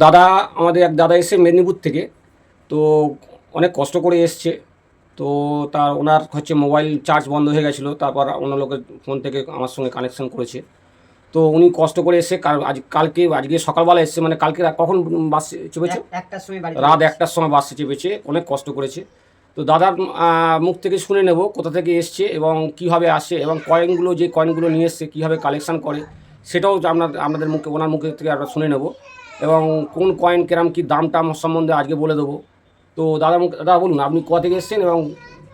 দাদা আমাদের এক দাদা এসে মেদিনীপুর থেকে, তো অনেক কষ্ট করে এসছে। তো তার ওনার হচ্ছে মোবাইল চার্জ বন্ধ হয়ে গেছিলো, তারপর অন্য লোকের ফোন থেকে আমার সঙ্গে কানেকশন করেছে। তো উনি কষ্ট করে এসে আজকে সকালবেলা এসছে, মানে কালকে কখন বাস চেপেছে? রাত 1টার সময় বাসে চেপেছে, অনেক কষ্ট করেছে। তো দাদার মুখ থেকে শুনে নেব কোথা থেকে এসছে এবং কীভাবে আসে এবং যে কয়েনগুলো নিয়ে এসছে কীভাবে কালেকশান করে, সেটাও আপনাদের মুখে ওনার মুখে থেকে আমরা শুনে নেব এবং কোন কয়েন কেরাম কী দামটা সম্বন্ধে আজকে বলে দেবো। তো দাদা বলুন, আপনি কোথা থেকে এসছেন এবং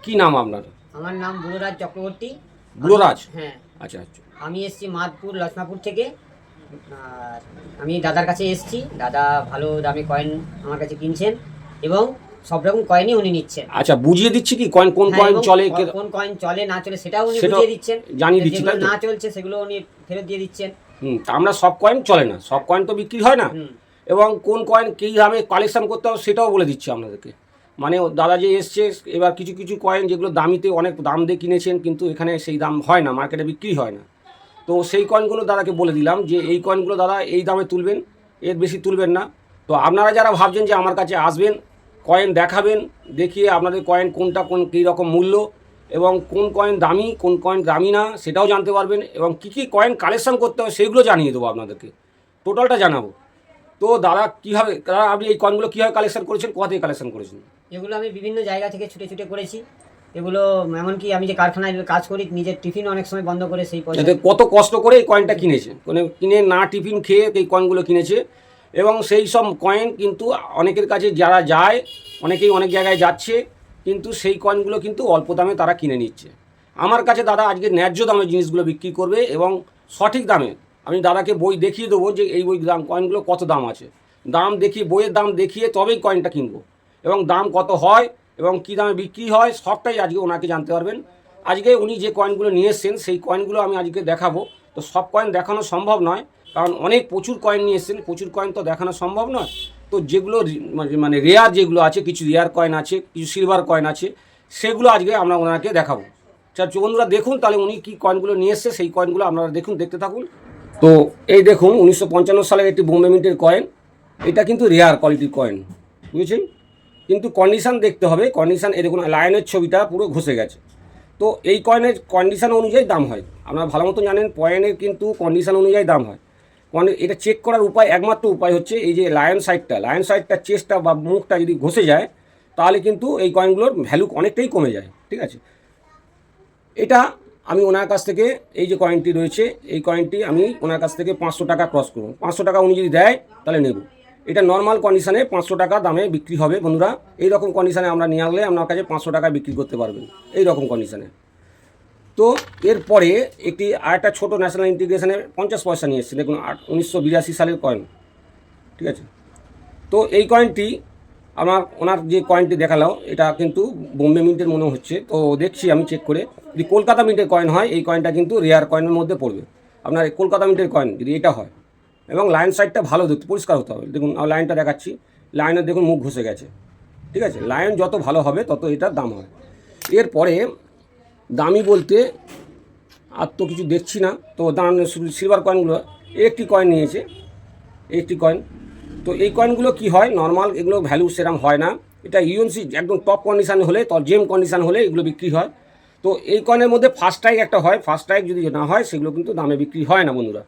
কী নাম আপনার? আমার নাম বুড়োরাজ চক্রবর্তী। বুড়োরাজ? হ্যাঁ। আচ্ছা আচ্ছা। আমি এসেছি মাদপুর লক্ষ্মাপুর থেকে। আর আমি দাদার কাছে এসেছি, দাদা ভালো দামে কয়েন আমার কাছে কিনছেন এবং সব রকম কয়েনই উনি নিচ্ছেন। আচ্ছা, বুঝিয়ে দিচ্ছি কি কোন কয়েন চলে, কোন কয়েন চলে না চলে সেটাও উনি বুঝিয়ে দিচ্ছেন, জানিয়ে দিচ্ছি। না চলছে সেগুলো উনি ফেরত দিয়ে দিচ্ছেন। আমরা সব কয়েন চলে না, সব কয়েন তো বিক্রি হয় না, এবং কোন কয়েন কীভাবে কালেকশন করতে হবে সেটাও বলে দিচ্ছি আপনাদেরকে। মানে দাদা যে এসছে, এবার কিছু কিছু কয়েন যেগুলো দামিতে অনেক দাম দিয়ে কিনেছেন কিন্তু এখানে সেই দাম হয় না, মার্কেটে বিক্রি হয় না। তো সেই কয়েনগুলো দাদাকে বলে দিলাম যে এই কয়েনগুলো দাদা এই দামে তুলবেন, এর বেশি তুলবেন না। তো আপনারা যারা ভাবছেন যে আমার কাছে আসবেন, কয়েন দেখাবেন, দেখিয়ে আপনাদের কয়েন কোনটা কী রকম মূল্য এবং কোন কয়েন দামি কোন কয়েন দামি না সেটাও জানতে পারবেন, এবং কী কী কয়েন কালেকশন করতে হবে সেগুলো জানিয়ে দেবো আপনাদেরকে, টোটালটা জানাবো। তো দাদা আপনি এই কয়েনগুলো কীভাবে কালেকশন করেছেন, কোথা থেকে কালেকশন করেছেন? এগুলো আমি বিভিন্ন জায়গা থেকে ছুটে ছুটে করেছি। এগুলো এমনকি আমি যে কারখানায় কাজ করি, নিজের টিফিন অনেক সময় বন্ধ করে সেই পয়সা। কত কষ্ট করে এই কয়েনটা কিনেছে, কিনে না টিফিন খেয়ে এই কয়েনগুলো কিনেছে। এবং সেই সব কয়েন কিন্তু অনেকের কাছে যারা যায়, অনেকেই অনেক জায়গায় যাচ্ছে, কিন্তু সেই কয়েনগুলো কিন্তু অল্প দামে তারা কিনে নিচ্ছে। আমার কাছে দাদা আজকে ন্যায্য দামে জিনিসগুলো বিক্রি করবে এবং সঠিক দামে। আমি দাদাকে বই দেখিয়ে দেবো যে এই কয়েনগুলো কত দাম আছে, দাম দেখিয়ে বইয়ের দাম দেখিয়ে তবেই কয়েনটা কিনবো, এবং দাম কত হয় এবং কী দামে বিক্রি হয় সবটাই আজকে ওনাকে জানতে পারবেন। আজকে উনি যে কয়েনগুলো নিয়ে এসছেন সেই কয়েনগুলো আমি আজকে দেখাবো। তো সব কয়েন দেখানো সম্ভব নয়, কারণ প্রচুর কয়েন নিয়ে এসছেন, প্রচুর কয়েন তো দেখানো সম্ভব নয়। তো যেগুলো মানে রেয়ার যেগুলো আছে, কিছু রেয়ার কয়েন আছে, কিছু সিলভার কয়েন আছে, সেগুলো আজকে আমরা ওনাকে দেখাবো। বন্ধুরা দেখুন তাহলে উনি কী কয়েনগুলো নিয়ে এসছে, সেই কয়েনগুলো আপনারা দেখুন, দেখতে থাকুন। তো এই দেখুন 1955 সালের একটি বোম্বে মিন্টের কয়েন। এটা কিন্তু রেয়ার কোয়ালিটির কয়েন, বুঝেছেন? কিন্তু কন্ডিশান দেখতে হবে, কন্ডিশান এই দেখুন লায়নের ছবিটা পুরো ঘষে গেছে। তো এই কয়েনের কন্ডিশান অনুযায়ী দাম হয়, আপনারা ভালো মতো জানেন কয়েনের কিন্তু কন্ডিশান অনুযায়ী দাম হয়। এটা চেক করার উপায়, একমাত্র উপায় হচ্ছে এই যে লায়ন সাইডটা চেস্টটা বা মুখটা যদি ঘষে যায় তাহলে কিন্তু এই কয়েনগুলোর ভ্যালু অনেকটাই কমে যায়, ঠিক আছে? এটা আমি ওনার কাছ থেকে এই যে কয়েনটি রয়েছে, এই কয়েনটি আমি ওনার কাছ থেকে 500 টাকা ক্রস করব। 500 টাকা উনি যদি দেয় তাহলে নেব। এটা নর্মাল কন্ডিশানে 500 টাকা দামে বিক্রি হবে বন্ধুরা। এই রকম কন্ডিশানে আমরা নিয়ে আসলে আপনার কাছে 500 টাকা বিক্রি করতে পারবেন, এই রকম কন্ডিশানে। তো এরপরে আরেকটা ছোটো ন্যাশনাল ইন্টিগ্রেশনের 50 পয়সা নিয়ে এসেছে, দেখুন 1982 সালের কয়েন, ঠিক আছে? তো এই কয়েনটি ওনার যে কয়েনটি দেখালাম এটা কিন্তু বোম্বে মিন্টের মনে হচ্ছে, তো দেখছি আমি চেক করে। যদি কলকাতা মিন্টের কয়েন হয় এই কয়েনটা কিন্তু রেয়ার কয়েনের মধ্যে পড়বে। আপনার কলকাতা মিন্টের কয়েন যদি এটা হয়, এবং লাইন সাইডটা ভালো দেখতে পরিষ্কার হতে হবে। দেখুন লাইনটা দেখাচ্ছি, লাইনের দেখুন মুখ ঘষে গেছে, ঠিক আছে? লাইন যত ভালো হবে তত এটার দাম হয়। এরপরে দামি বলতে আর তো কিছু দেখছি না। তো দাম সিলভার কয়েনগুলো একটি কয়েন নিয়েছে, একটি কয়েন। তো এই কয়েনগুলো কি হয়, নর্মাল এগুলো ভ্যালু সেরকম হয় না। এটা ইউএনসি একদম টপ কন্ডিশান হলে, জেম কন্ডিশান হলে এগুলো বিক্রি হয়। তো এই কয়েনের মধ্যে ফার্স্ট স্ট্রাইক একটা হয়, ফার্স্ট স্ট্রাইক যদি না হয় সেগুলো কিন্তু দামে বিক্রি হয় না বন্ধুরা।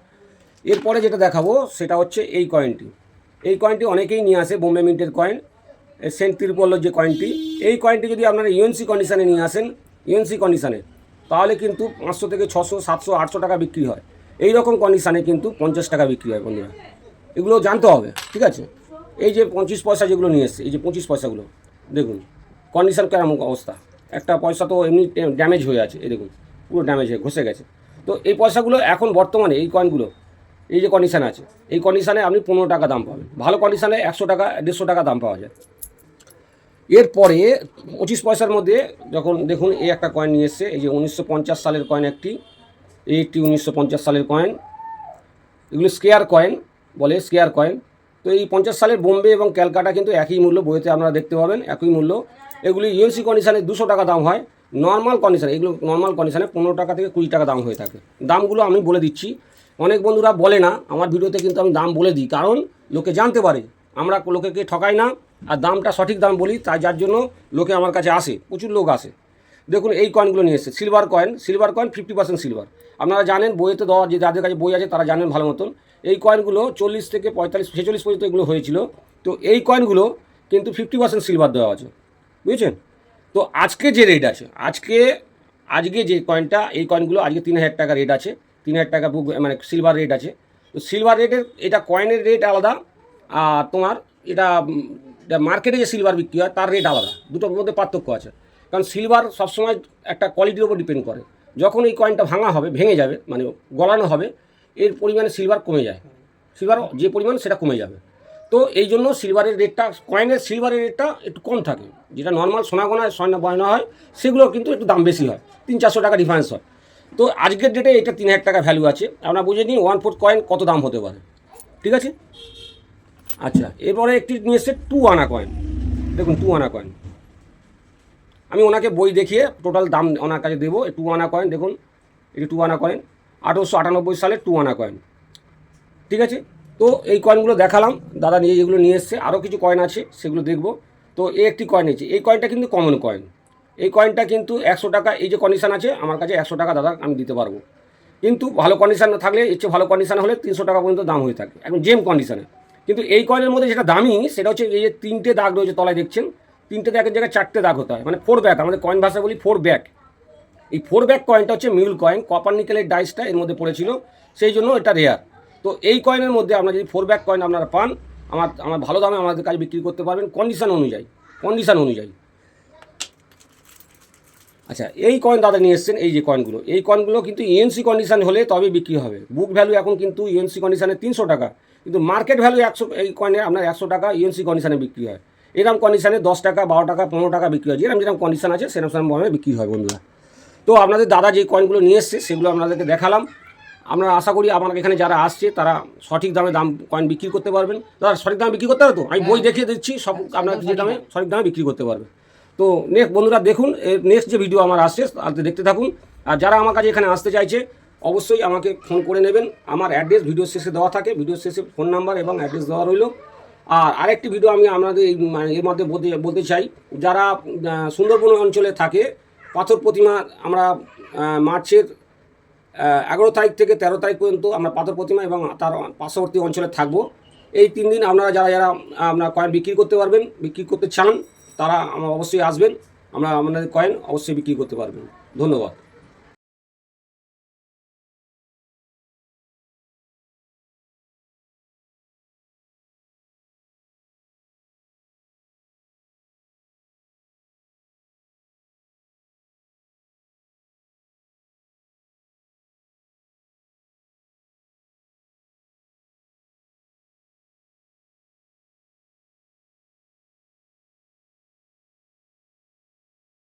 এরপরে যেটা দেখাবো সেটা হচ্ছে এই কয়েনটি। এই কয়েনটি অনেকেই নিয়ে আসে, বোম্বে মিন্টের কয়েন, সেন্ট তিরুপল্লর যে কয়েনটি। এই কয়েনটি যদি আপনারা ইউএনসি কন্ডিশানে নিয়ে আসেন, ইউএনসি কন্ডিশানে, তাহলে কিন্তু 500 থেকে 600, 700, 800 টাকা বিক্রি হয়। এই রকম কন্ডিশানে কিন্তু 50 টাকা বিক্রি হয় বন্ধুরা। এগুলো জানতে হবে, ঠিক আছে? এই যে 25 পয়সা যেগুলো নিয়ে এসছে, এই যে 25 পয়সাগুলো দেখুন কন্ডিশান কেমন অবস্থা। একটা পয়সা তো এমনি ড্যামেজ হয়ে আছে, এই দেখুন পুরো ড্যামেজ হয়ে ঘষে গেছে। তো এই পয়সাগুলো এখন বর্তমানে এই কয়েনগুলো এই যে কন্ডিশান আছে, এই কন্ডিশানে আপনি 15 টাকা দাম পাবেন। ভালো কন্ডিশানে 100 টাকা 150 টাকা দাম পাওয়া যায়। এরপরে 25 পয়সার মধ্যে যখন দেখুন এই একটা কয়েন নিয়ে এসছে, এই যে 1950 সালের কয়েন একটি, এইটি 1950 সালের কয়েন। এগুলো স্কেয়ার কয়েন বলে, স্কেয়ার কয়েন। তো এই 50 সালের বোম্বে এবং ক্যালকাটা কিন্তু একই মূল্য, বইতে আপনারা দেখতে পাবেন একই মূল্য। এগুলি ইউএনসি কন্ডিশানে 200 টাকা দাম হয়, নর্মাল কন্ডিশানে, এগুলো নর্মাল কন্ডিশানে 15 টাকা থেকে 20 টাকা দাম হয়ে থাকে। দামগুলো আমি বলে দিচ্ছি, অনেক বন্ধুরা বলে না, আমার ভিডিওতে কিন্তু আমি দাম বলে দিই, কারণ লোকে জানতে পারে আমরা লোকেকে ঠকাই না, আর দামটা সঠিক দাম বলি, তাই যার জন্য লোকে আমার কাছে আসে, প্রচুর লোক আসে। দেখুন এই কয়েনগুলো নিয়ে এসেছে, সিলভার কয়েন 50% সিলভার। আপনারা জানেন বইয়েতে দেওয়া, যে যাদের কাছে বই আছে তারা জানেন ভালো মতন। এই কয়েনগুলো 40 থেকে 45-46 পর্যন্ত এগুলো হয়েছিল। তো এই কয়েনগুলো কিন্তু 50% সিলভার দেওয়া আছে, বুঝেছেন? তো আজকে যে রেট আছে, আজকে যে কয়েনটা, এই কয়েনগুলো আজকে 3000 টাকা রেট আছে, 3000 টাকা মানে সিলভার রেট আছে। তো সিলভার রেটের, এটা কয়েনের রেট আলাদা, আর তোমার এটা মার্কেটে যে সিলভার বিক্রি হয় তার রেট আলাদা, দুটোর মধ্যে পার্থক্য আছে। কারণ সিলভার সবসময় একটা কোয়ালিটির উপর ডিপেন্ড করে। যখন এই কয়েনটা ভেঙে যাবে, মানে গলানো হবে, এর পরিমাণে সিলভার কমে যায়, সিলভার যে পরিমাণ সেটা কমে যাবে। তো এই জন্য সিলভারের রেটটা, কয়েনের সিলভারের রেটটা একটু কম থাকে। যেটা নর্মাল সোনা গয়না হয় সেগুলো কিন্তু একটু দাম বেশি হয়, 300-400 টাকা ডিফারেন্স হয়। তো আজকের ডেটে এটা 3000 টাকা ভ্যালু আছে। আমরা বুঝে নিই 1/4 কয়েন কত দাম হতে পারে, ঠিক আছে? আচ্ছা, এরপরে একটি নিয়ে এসছে 2 আনা কয়েন। দেখুন 2 আনা কয়েন, আমি ওনাকে বই দেখিয়ে টোটাল দাম ওনার কাছে দেবো। 2 আনা কয়েন দেখুন, এটি 2 আনা কয়েন, 1898 সালের 2 আনা কয়েন, ঠিক আছে? তো এই কয়েনগুলো দেখালাম, দাদা যেগুলো নিয়ে এসছে। আরও কিছু কয়েন আছে, সেগুলো দেখব। তো এই একটি কয়েন নিয়েছি, এই কয়েনটা কিন্তু কমন কয়েন। এই কয়েনটা কিন্তু 100 টাকা, এই যে কন্ডিশান আছে আমার কাছে 100 টাকা দাদা আমি দিতে পারবো। কিন্তু ভালো কন্ডিশান থাকলে, এর চেয়ে ভালো কন্ডিশান হলে 300 টাকা পর্যন্ত দাম হয়ে থাকে, এখন জেম কন্ডিশানে। কিন্তু এই কয়েনের মধ্যে যেটা দামি, সেটা হচ্ছে এই যে 3টে দাগ রয়েছে তলায়, দেখছেন 3টে দাগের জায়গায় 4টে দাগ হতে হয়, মানে 4 ব্যাক, আমাদের কয়েন ভাষায় বলি 4 ব্যাক। এই 4 ব্যাক কয়েনটা হচ্ছে মিউল কয়েন, কপার নিকেলের ডাইসটা এর মধ্যে পড়েছিল, সেই জন্য এটা রেয়ার। তো এই কয়েনের মধ্যে আপনারা যদি 4 ব্যাক কয়েন আপনারা পান, আমার ভালো দামে আমাদের কাছে বিক্রি করতে পারবেন, কন্ডিশান অনুযায়ী। আচ্ছা, এই কয়েন দাদা নিয়ে এসছেন, এই যে কয়েনগুলো কিন্তু ইএনসি কন্ডিশান হলে তবে বিক্রি হবে। বুক ভ্যালু এখন কিন্তু ইএনসি কন্ডিশানে 300 টাকা, কিন্তু মার্কেট ভ্যালু 100, এই কয়েনে আপনার 100 টাকা ইএনসি কন্ডিশানে বিক্রি হয়। এরকম কন্ডিশানে 10 টাকা, 12 টাকা, 15 টাকা বিক্রি হয়, যেরকম কন্ডিশান আছে সেরকম বিক্রি হয় বন্ধুরা। তো আপনাদের দাদা যে কয়েনগুলো নিয়ে এসছে সেগুলো আপনাদেরকে দেখালাম। আমরা আশা করি আপনার এখানে যারা আসছে তারা সঠিক দামে কয়েন বিক্রি করতে পারবেন। দাদা সঠিক দামে বিক্রি করতে হবে তো? আমি বই দেখিয়ে দিচ্ছি, সব আপনার যে দামে সঠিক দামে বিক্রি করতে পারবে। তো নেক্সট বন্ধুরা দেখুন, নেক্সট যে ভিডিও আমার আসছে তাতে দেখতে থাকুন। আর যারা আমার কাছে এখানে আসতে চাইছে অবশ্যই আমাকে ফোন করে নেবেন। আমার অ্যাড্রেস ভিডিও শেষে দেওয়া থাকে, ভিডিও শেষে ফোন নাম্বার এবং অ্যাড্রেস দেওয়া রইল। আর আরেকটি ভিডিও আমি আপনাদের এর মধ্যে বলতে চাই, যারা সুন্দরবন অঞ্চলে থাকে, পাথর প্রতিমা আমরা মার্চের 11 তারিখ থেকে 13 তারিখ পর্যন্ত আমরা পাথর প্রতিমা এবং তার পার্শ্ববর্তী অঞ্চলে থাকবো। এই 3 দিন আপনারা যারা আপনারা কয়েন বিক্রি করতে চান, তারা অবশ্যই আসবেন, আপনাদের কয়েন অবশ্যই বিক্রি করতে পারবেন। ধন্যবাদ।